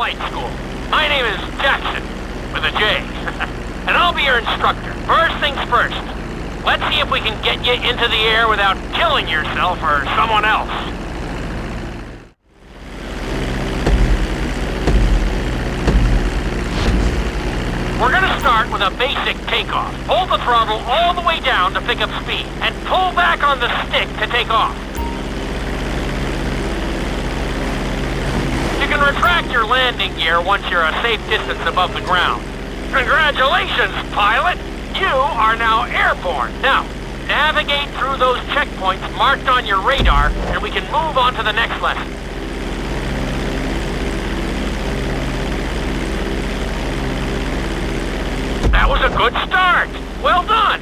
flight school. My name is Jackson, with a J. And I'll be your instructor. First things first. Let's see if we can get you into the air without killing yourself or someone else. We're gonna start with a basic takeoff. Hold the throttle all the way down to pick up speed, and pull back on the stick to take off. You can retract your landing gear once you're a safe distance above the ground. Congratulations, pilot! You are now airborne. Now, navigate through those checkpoints marked on your radar, and we can move on to the next lesson. That was a good start. Well done.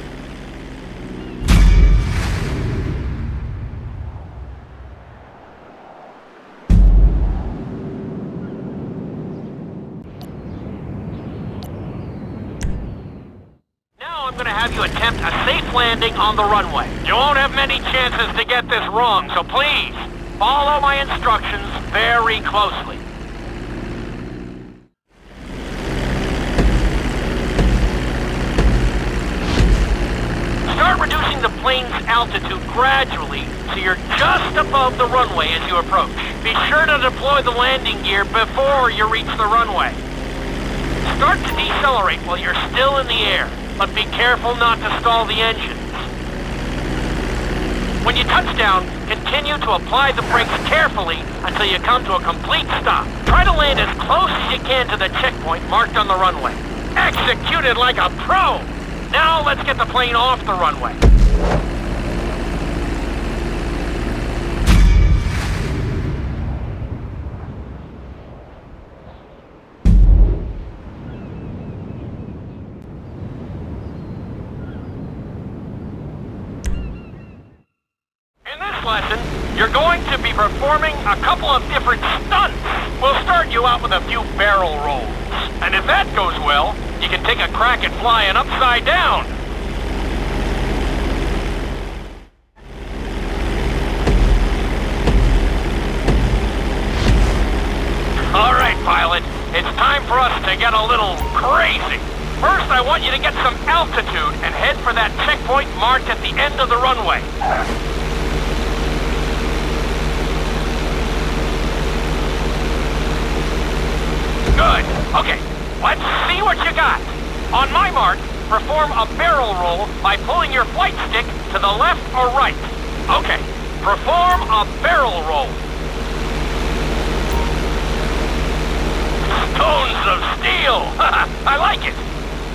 Now I'm going to have you attempt a safe landing on the runway. You won't have many chances to get this wrong, so please follow my instructions very closely. Start reducing the plane's altitude gradually so you're just above the runway as you approach. Be sure to deploy the landing gear before you reach the runway. Start to decelerate while you're still in the air, but be careful not to stall the engines. When you touch down, continue to apply the brakes carefully until you come to a complete stop. Try to land as close as you can to the checkpoint marked on the runway. Executed like a pro! Now let's get the plane off the runway. In this lesson, you're going to be performing a couple of different stunts. We'll start you out with a few barrel rolls. And if that goes well, you can take a crack at flying upside down. All right, pilot. It's time for us to get a little crazy. First, I want you to get some altitude and head for that checkpoint marked at the end of the runway. Good. Okay. Let's see what you got. On my mark, perform a barrel roll by pulling your flight stick to the left or right. Okay, perform a barrel roll. Stones of steel! I like it.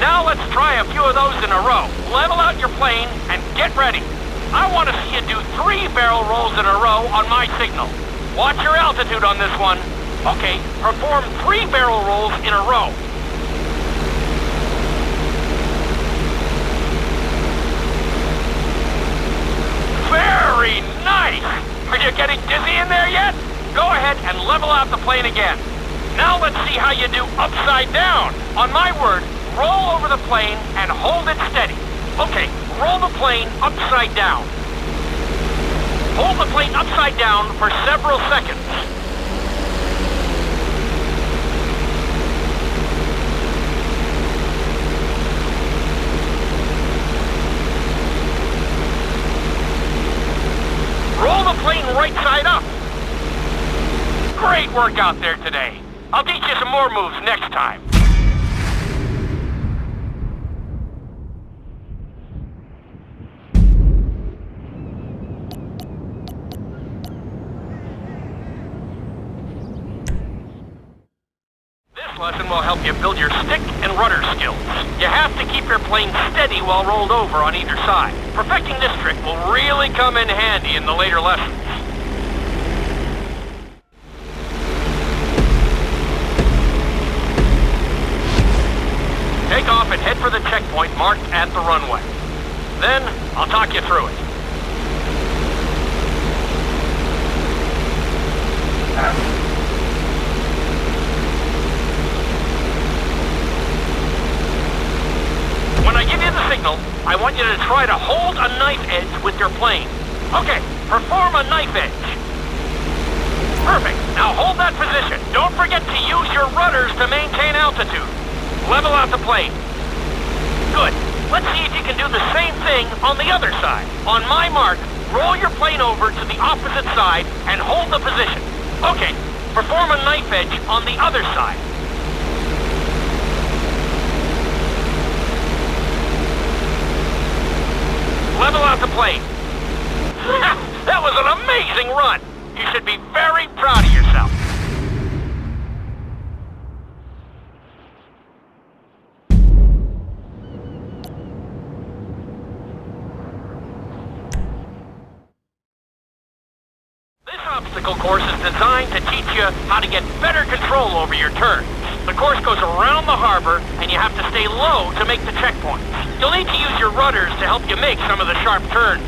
Now let's try a few of those in a row. Level out your plane and get ready. I want to see you do 3 barrel rolls in a row on my signal. Watch your altitude on this one. Okay, perform 3 barrel rolls in a row. Very nice! Are you getting dizzy in there yet? Go ahead and level out the plane again. Now let's see how you do upside down. On my word, roll over the plane and hold it steady. Okay, roll the plane upside down. Hold the plane upside down for several seconds. Roll the plane right side up. Great work out there today. I'll teach you some more moves next time. This lesson will help you build your stick and rudder skills. You have to keep your plane steady while rolled over on either side. Perfecting this trick will really come in handy in the later lessons. Take off and head for the checkpoint marked at the runway. Then, I'll talk you through it. When I give you the signal, I want you to try to hold a knife edge with your plane. Okay, perform a knife edge. Perfect. Now hold that position. Don't forget to use your rudders to maintain altitude. Level out the plane. Good. Let's see if you can do the same thing on the other side. On my mark, roll your plane over to the opposite side and hold the position. Okay. Perform a knife edge on the other side. Level out the plane. That was an amazing run. You should be very proud of yourself. This obstacle course is designed to teach you how to get better control over your turns. The course goes around the harbor, and you have to stay low to make the checkpoints. You'll need to use your rudders to help you make some of the sharp turns.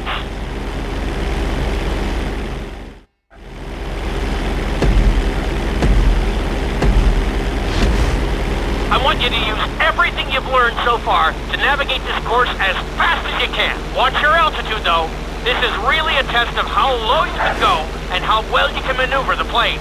I want you to use everything you've learned so far to navigate this course as fast as you can. Watch your altitude, though. This is really a test of how low you can go and how well you can maneuver the plane.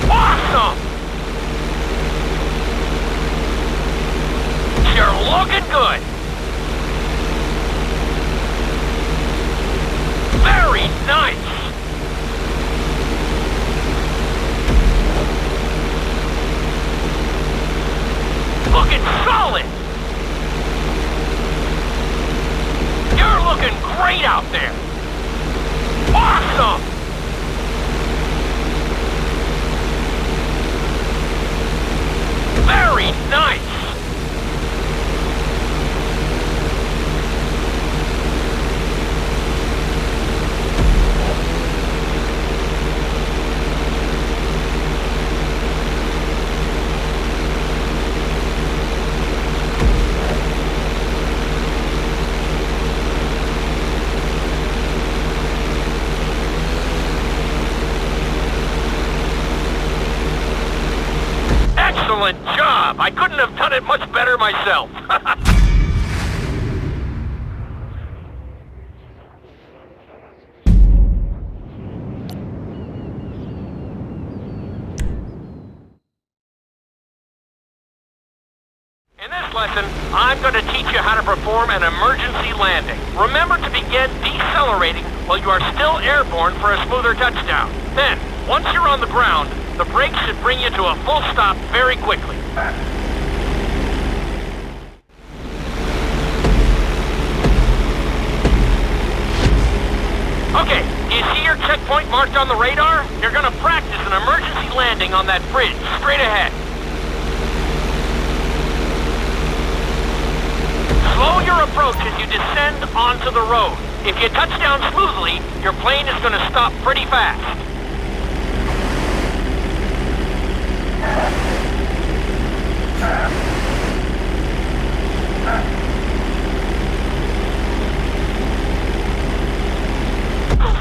Awesome! You're looking good! Very nice! Looking solid! You're looking great out there! Awesome! Very nice! Excellent job! I couldn't have done it much better myself. In this lesson, I'm going to teach you how to perform an emergency landing. Remember to begin decelerating while you are still airborne for a smoother touchdown. Then, once you're on the ground, the brakes should bring you to a full stop very quickly. Okay, do you see your checkpoint marked on the radar? You're gonna practice an emergency landing on that bridge, straight ahead. Slow your approach as you descend onto the road. If you touch down smoothly, your plane is gonna stop pretty fast.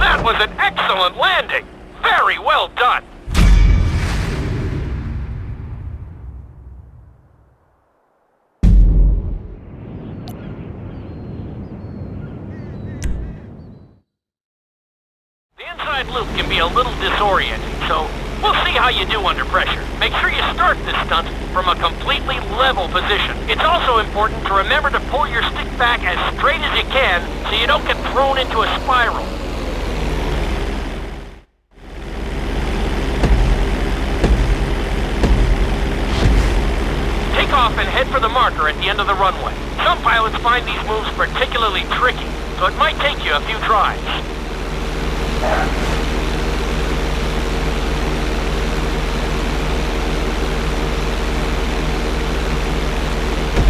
That was an excellent landing! Very well done! The inside loop can be a little disorienting, so we'll see how you do under pressure. Make sure you start this stunt from a completely level position. It's also important to remember to pull your stick back as straight as you can so you don't get thrown into a spiral. off and head for the marker at the end of the runway. Some pilots find these moves particularly tricky, so it might take you a few tries.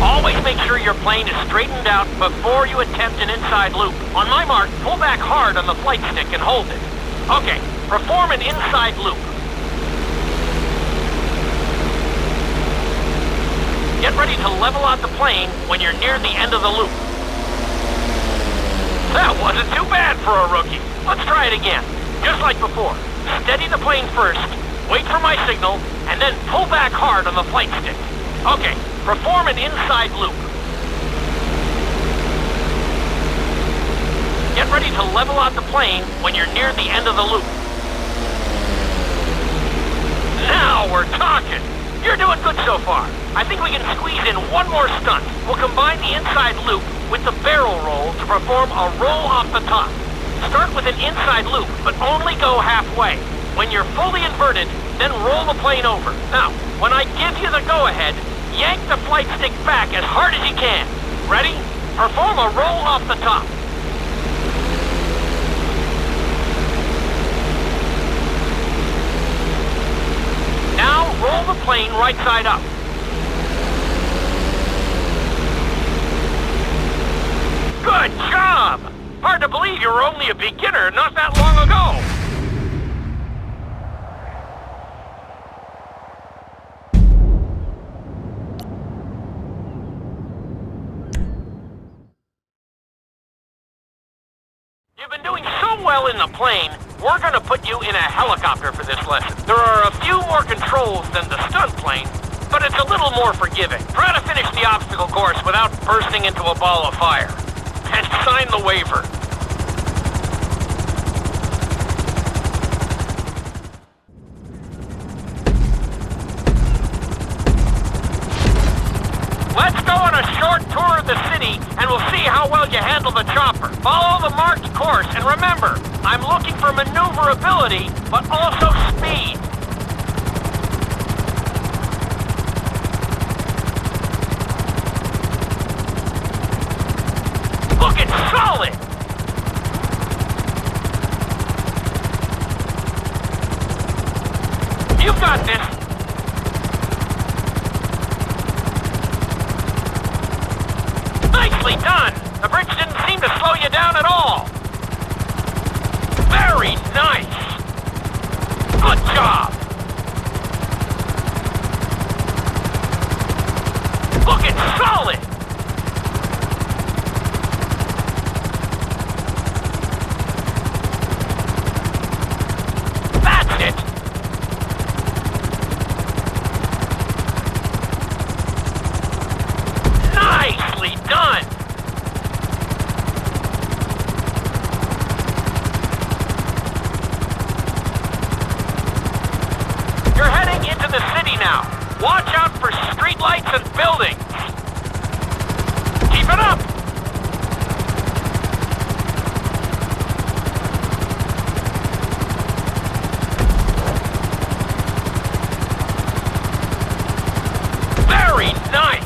Always make sure your plane is straightened out before you attempt an inside loop. On my mark, pull back hard on the flight stick and hold it. Okay, perform an inside loop. Get ready to level out the plane when you're near the end of the loop. That wasn't too bad for a rookie. Let's try it again. Just like before. Steady the plane first, wait for my signal, and then pull back hard on the flight stick. Okay, perform an inside loop. Get ready to level out the plane when you're near the end of the loop. Now we're talking! You're doing good so far. I think we can squeeze in one more stunt. We'll combine the inside loop with the barrel roll to perform a roll off the top. Start with an inside loop, but only go halfway. When you're fully inverted, then roll the plane over. Now, when I give you the go-ahead, yank the flight stick back as hard as you can. Ready? Perform a roll off the top. Now roll the plane right side up. Good job! Hard to believe you were only a beginner not that long ago. You've been doing so well in the plane, we're gonna put you in a helicopter for this lesson. There are a few more controls than the stunt plane, but it's a little more forgiving. Try to finish the obstacle course without bursting into a ball of fire. And sign the waiver. Let's go on a short tour of the city, and we'll see how well you handle the chopper. Follow the marked course, and remember, I'm looking for maneuverability, but also speed. Looking solid! You've got this! Nicely done! The bridge didn't seem to slow you down at all! Very nice! Good job! Looking solid! That's it! Nicely done! You're heading into the city now. Watch out for streetlights and buildings. Keep it up! Very nice!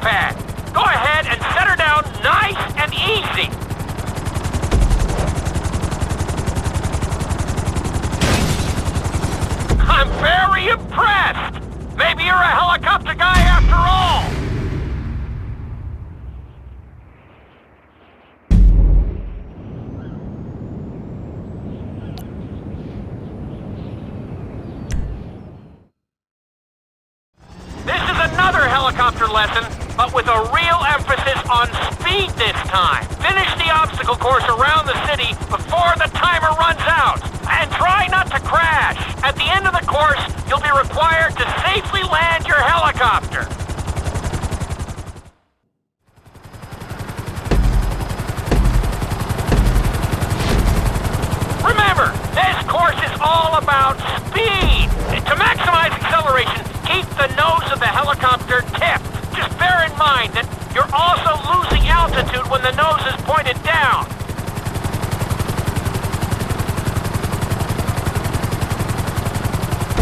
Pad. Go ahead and set her down nice and easy. I'm very impressed. Maybe you're a helicopter guy after all. helicopter lesson, but with a real emphasis on speed this time. Finish the obstacle course around the city before the timer runs out. And try not to crash. At the end of the course, you'll be required to safely land your helicopter. Remember, this course is all about speed. To maximize acceleration, keep the nose of the helicopter tipped. Just bear in mind that you're also losing altitude when the nose is pointed down.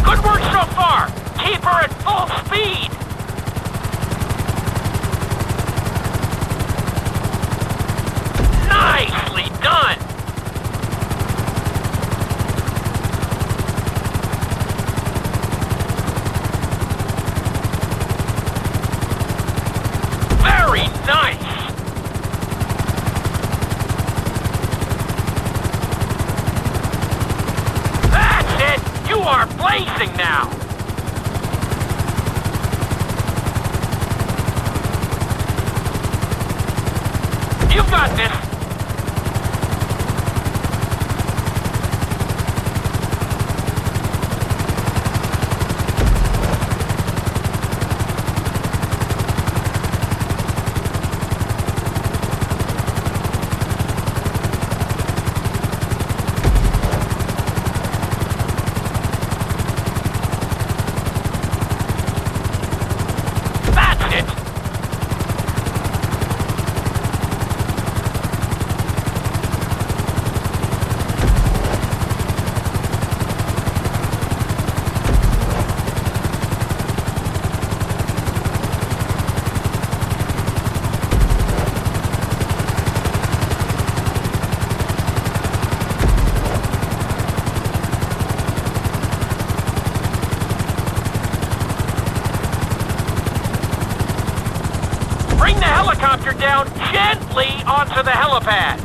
Good work so far. Keep her at full speed. Nicely done. Very nice. That's it. You are blazing now. You've got this. Bring the helicopter down gently onto the helipad.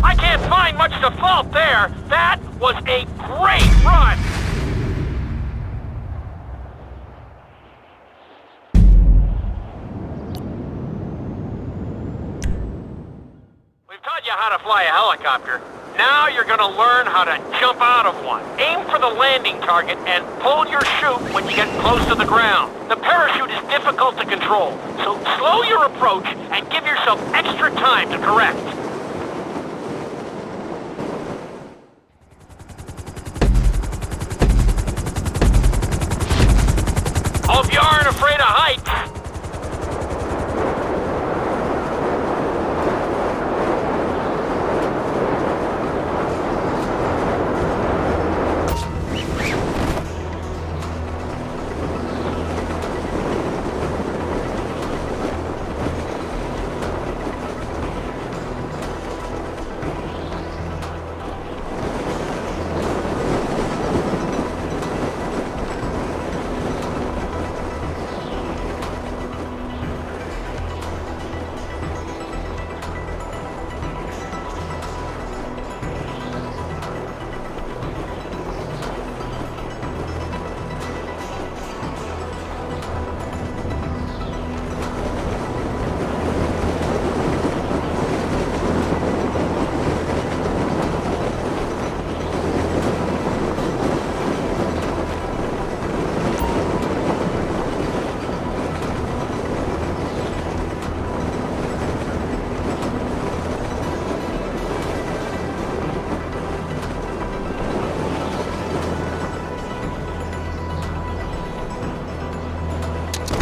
I can't find much to fault there. That was a great run. How to fly a helicopter. Now you're gonna learn how to jump out of one. Aim for the landing target and pull your chute when you get close to the ground. The parachute is difficult to control, so slow your approach and give yourself extra time to correct. Hope you aren't afraid of heights.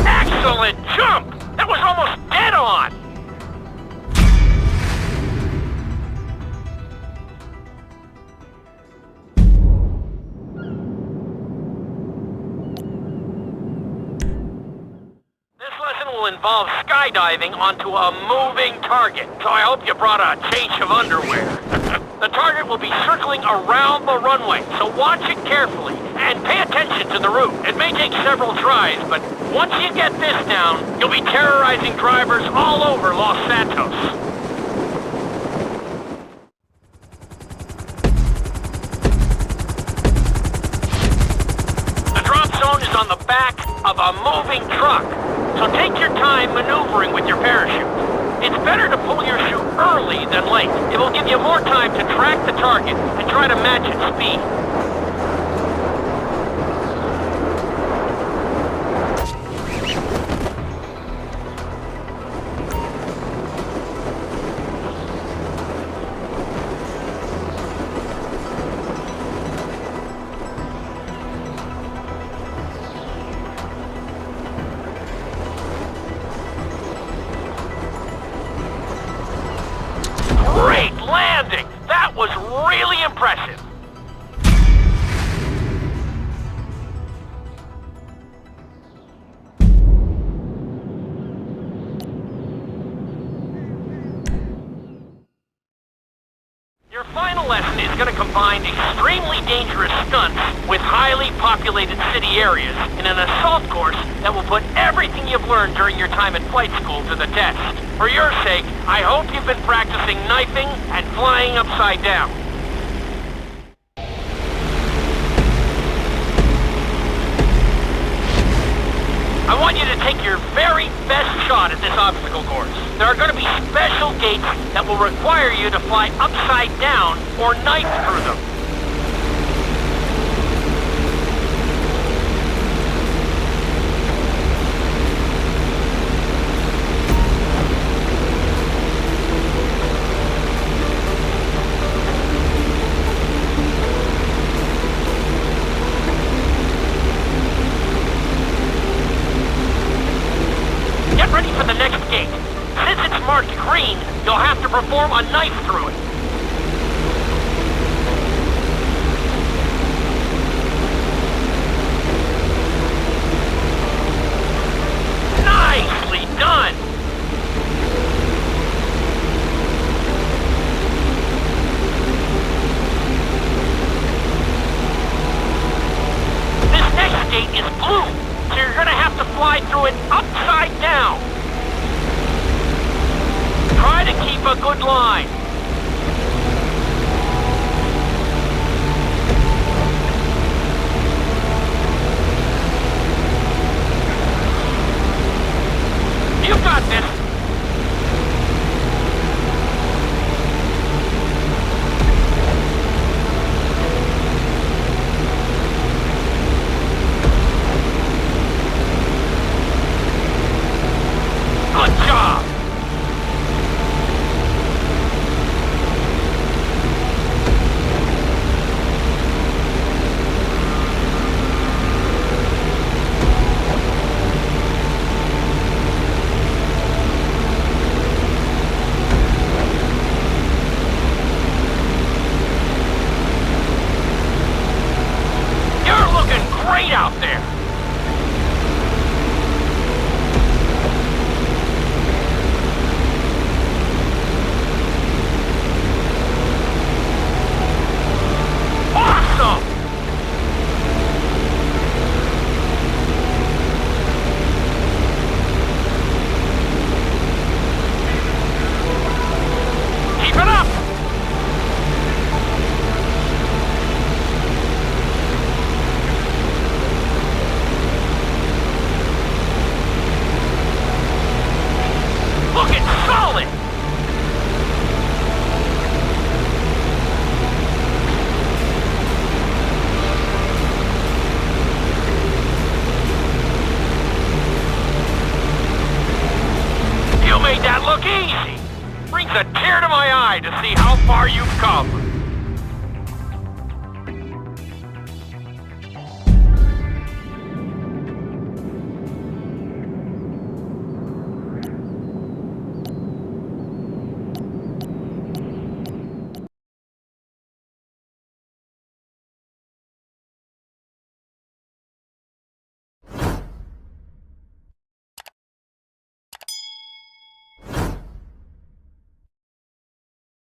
Excellent jump! That was almost dead on! This lesson will involve skydiving onto a moving target, so I hope you brought a change of underwear. The target will be circling around the runway, so watch it carefully and pay attention adaptation to the route. It may take several tries, but once you get this down, you'll be terrorizing drivers all over Los Santos. The drop zone is on the back of a moving truck, so take your time maneuvering with your parachute. It's better to pull your chute early than late. It will give you more time to track the target and try to match its speed. Great landing! That was really impressive! Your final lesson is going to combine extremely dangerous stunts with highly populated city areas in an assault course that will put everything you've learned during your time at flight school to the test. For your sake, I hope you've been practicing knifing and flying upside down. I want you to take your very best shot at this obstacle course. There are going to be special gates that will require you to fly upside down or knife through them. Get ready for the next gate. Since it's marked green, you'll have to perform a knife through it. Nicely done! This next gate is blue, so you're gonna have to fly through it upside down. Try to keep a good line. You've got this. Good job. Great out there! Awesome! Keep it up! Looking solid! You made that look easy! Brings a tear to my eye to see how far you've come.